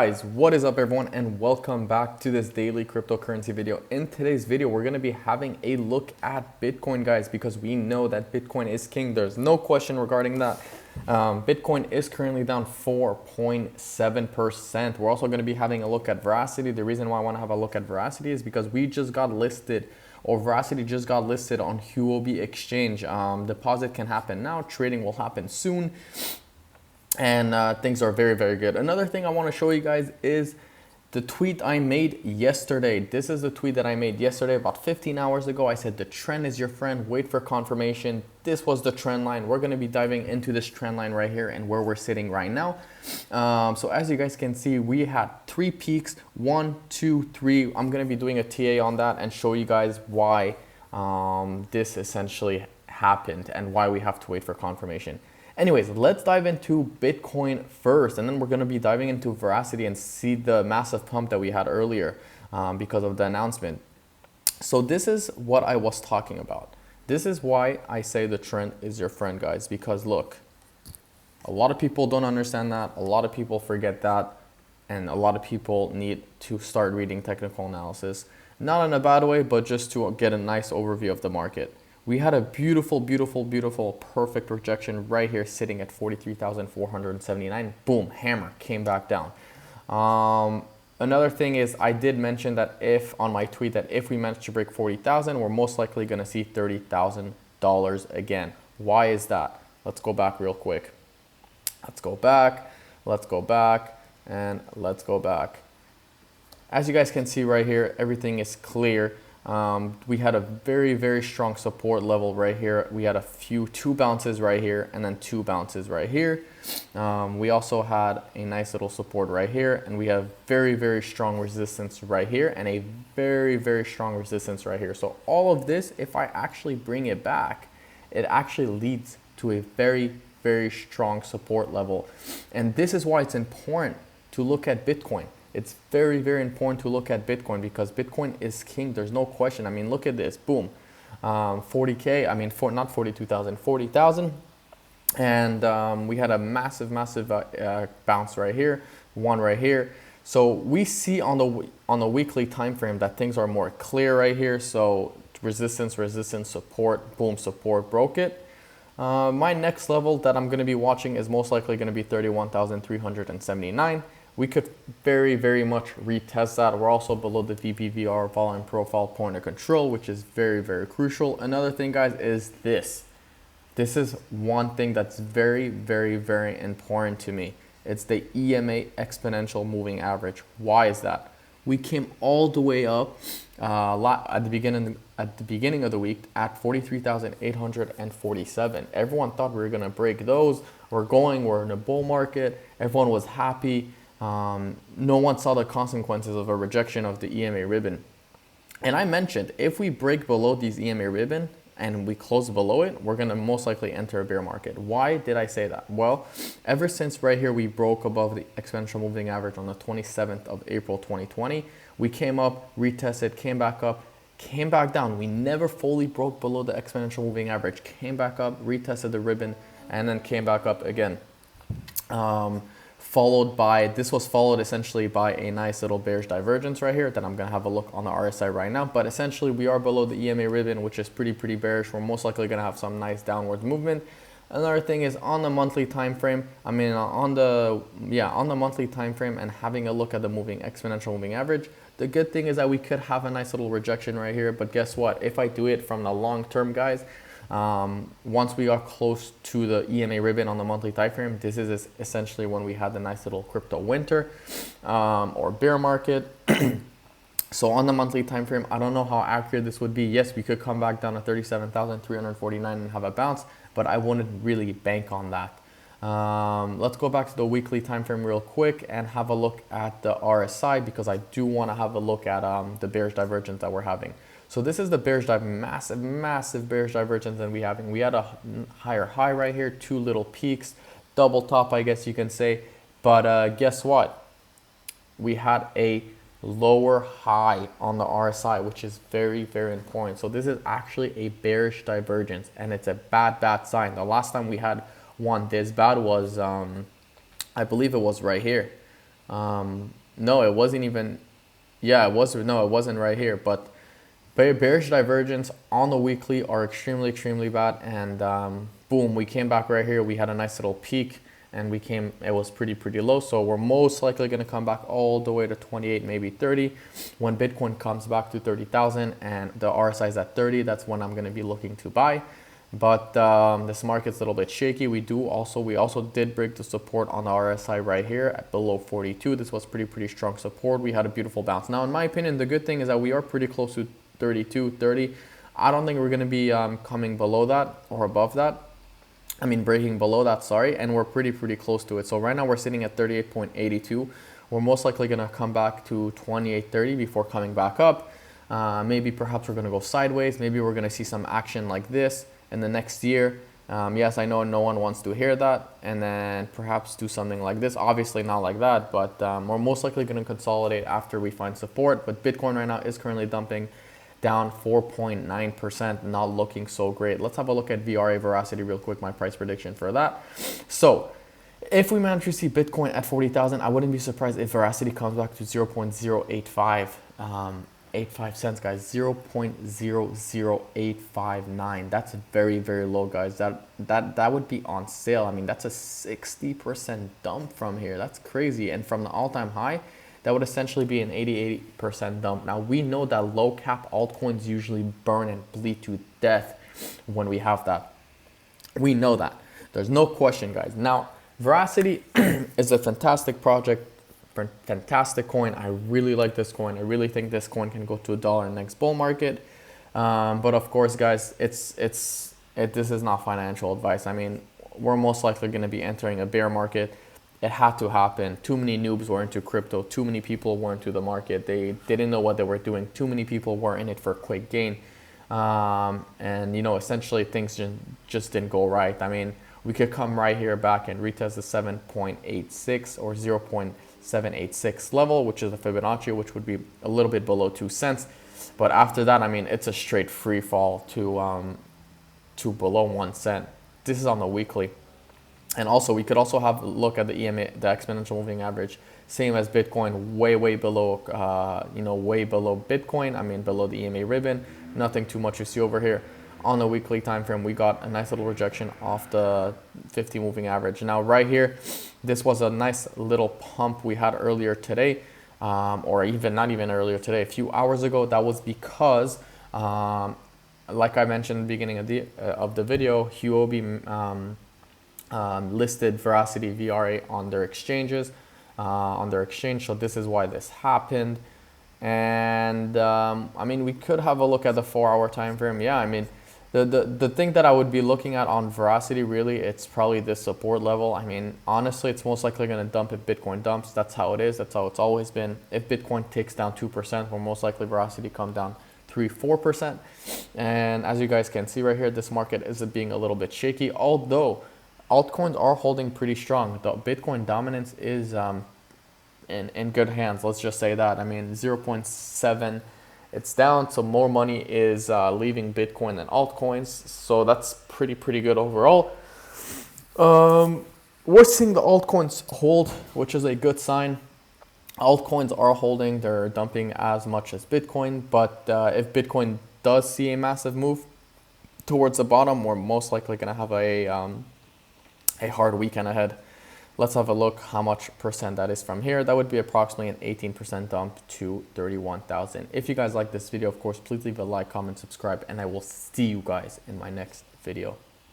Guys, what is up everyone, and welcome back to this daily cryptocurrency video. In today's video, we're going to be having a look at Bitcoin, guys, because we know that Bitcoin is king. There's no question regarding that. Bitcoin is currently down 4.7%. We're also going to be having a look at Verasity. The reason why I want to have a look at Verasity is because we just got listed, or Verasity just got listed on Huobi exchange. Deposit can happen now, trading will happen soon. And things are very, very good. Another thing I want to show you guys is the tweet I made yesterday. This is the tweet that I made yesterday, about 15 hours ago. I said the trend is your friend, wait for confirmation. This was the trend line. We're going to be diving into this trend line right here and where we're sitting right now. So as you guys can see, we had 3 peaks, 1, 2, 3. I'm going to be doing a TA on that and show you guys why this essentially happened and why we have to wait for confirmation. Anyways, let's dive into Bitcoin first, and then we're going to be diving into Verasity and see the massive pump that we had earlier because of the announcement. So this is what I was talking about. This is why I say the trend is your friend, guys, because look, a lot of people don't understand that. A lot of people forget that. And a lot of people need to start reading technical analysis, not in a bad way, but just to get a nice overview of the market. We had a beautiful, beautiful, beautiful, perfect rejection right here sitting at 43,479. Boom, hammer, came back down. Another thing is I did mention that if on my tweet that if we manage to break 40,000, we're most likely going to see $30,000 again. Why is that? Let's go back real quick. Let's go back, and let's go back. As you guys can see right here, everything is clear. We had a very, very strong support level right here. We had two bounces right here and then 2 bounces right here. We also had a nice little support right here, and we have very, very strong resistance right here and a very, very strong resistance right here. So all of this, if I actually bring it back, it actually leads to a very, very strong support level. And this is why it's important to look at Bitcoin. It's very, very important to look at Bitcoin because Bitcoin is king. There's no question. I mean, look at this. Boom. 40K. I mean, not 42,000, 40,000. And we had a massive, massive bounce right here. One right here. So we see on the weekly time frame that things are more clear right here. So resistance, resistance, support, boom, support, broke it. My next level that I'm going to be watching is most likely going to be 31,379. We could very, very much retest that. We're also below the VPVR, volume profile point of control, which is very, very crucial. Another thing, guys, is this. This is one thing that's very, very, very important to me. It's the EMA exponential moving average. Why is that? We came all the way up at the beginning of the week at 43,847. Everyone thought we were going to break those. We're in a bull market. Everyone was happy. No one saw the consequences of a rejection of the EMA ribbon. And I mentioned if we break below these EMA ribbon and we close below it, we're going to most likely enter a bear market. Why did I say that? Well, ever since right here we broke above the exponential moving average on the 27th of April 2020, we came up, retested, came back up, came back down. We never fully broke below the exponential moving average, came back up, retested the ribbon, and then came back up again. This was followed essentially by a nice little bearish divergence right here that I'm going to have a look on the RSI right now. But essentially we are below the EMA ribbon, which is pretty bearish. We're most likely going to have some nice downward movement. Another thing is on the monthly time frame. I mean, on the monthly time frame and having a look at the exponential moving average. The good thing is that we could have a nice little rejection right here. But guess what? If I do it from the long term, guys, once we are close to the EMA ribbon on the monthly time frame, this is essentially when we had the nice little crypto winter or bear market. So on the monthly time frame, I don't know how accurate this would be. Yes, we could come back down to 37,349 and have a bounce, but I wouldn't really bank on that. Let's go back to the weekly time frame real quick and have a look at the RSI because I do want to have a look at the bearish divergence that we're having. So this is the bearish massive, massive bearish divergence that we having. We had a higher high right here, 2 little peaks, double top, I guess you can say. But guess what? We had a lower high on the RSI, which is very, very important. So this is actually a bearish divergence, and it's a bad sign. The last time we had one this bad was, I believe it was right here. No, it wasn't even. Yeah, it was. No, it wasn't right here. But bearish divergence on the weekly are extremely, extremely bad. And boom, we came back right here. We had a nice little peak, and it was pretty low. So we're most likely going to come back all the way to 28, maybe 30. When Bitcoin comes back to 30,000 and the RSI is at 30, that's when I'm going to be looking to buy. But this market's a little bit shaky. We also did break the support on the RSI right here at below 42. This was pretty strong support. We had a beautiful bounce. Now, in my opinion, the good thing is that we are pretty close to 32, 30. I don't think we're going to be coming below that or above that. I mean, breaking below that, sorry. And we're pretty close to it. So right now we're sitting at 38.82. We're most likely going to come back to 28.30 before coming back up. Maybe perhaps we're going to go sideways. Maybe we're going to see some action like this in the next year. Yes, I know no one wants to hear that. And then perhaps do something like this. Obviously not like that, but we're most likely going to consolidate after we find support. But Bitcoin right now is currently dumping down 4.9%, not looking so great. Let's have a look at VRA Veracity real quick, my price prediction for that. So if we manage to see Bitcoin at 40,000, I wouldn't be surprised if Veracity comes back to 0.085. 85 cents, guys. 0.00859. That's very low, guys. That would be on sale. I mean, that's a 60% dump from here. That's crazy. And from the all-time high, that would essentially be an 80% dump. Now, we know that low cap altcoins usually burn and bleed to death when we have that. We know that. There's no question, guys. Now, Veracity is a fantastic project. Fantastic coin. I really like this coin. I really think this coin can go to $1 in the next bull market. But of course, guys, this is not financial advice. I mean, we're most likely going to be entering a bear market. It had to happen. Too many noobs were into crypto. Too many people were into the market. They didn't know what they were doing. Too many people were in it for a quick gain. And, you know, essentially things just didn't go right. I mean, we could come right here back and retest the 7.86 or 0.786 level, which is the Fibonacci, which would be a little bit below 2 cents. But after that, I mean, it's a straight free fall to below 1 cent. This is on the weekly. And also, we could also have a look at the EMA, the exponential moving average, same as Bitcoin, way below, way below Bitcoin. I mean, below the EMA ribbon. Nothing too much to see over here. On the weekly time frame, we got a nice little rejection off the 50 moving average. Now, right here, this was a nice little pump we had earlier today, or not even earlier today, a few hours ago. That was because, like I mentioned at the beginning of the video, Huobi listed Veracity VRA on their exchanges, So this is why this happened. And I mean, we could have a look at the 4-hour time frame. Yeah, I mean, the thing that I would be looking at on Veracity, really, it's probably this support level. I mean, honestly, it's most likely going to dump if Bitcoin dumps. That's how it is. That's how it's always been. If Bitcoin ticks down 2%, will most likely Veracity come down 3-4%. And as you guys can see right here, this market is being a little bit shaky, although altcoins are holding pretty strong. The Bitcoin dominance is in good hands. Let's just say that. I mean, 0.7, it's down, so more money is leaving Bitcoin than altcoins. So that's pretty good overall. We're seeing the altcoins hold, which is a good sign. Altcoins are holding. They're dumping as much as Bitcoin. But if Bitcoin does see a massive move towards the bottom, we're most likely going to have a hard weekend ahead. Let's have a look how much percent that is from here. That would be approximately an 18% dump to 31,000. If you guys like this video, of course, please leave a like, comment, subscribe, and I will see you guys in my next video.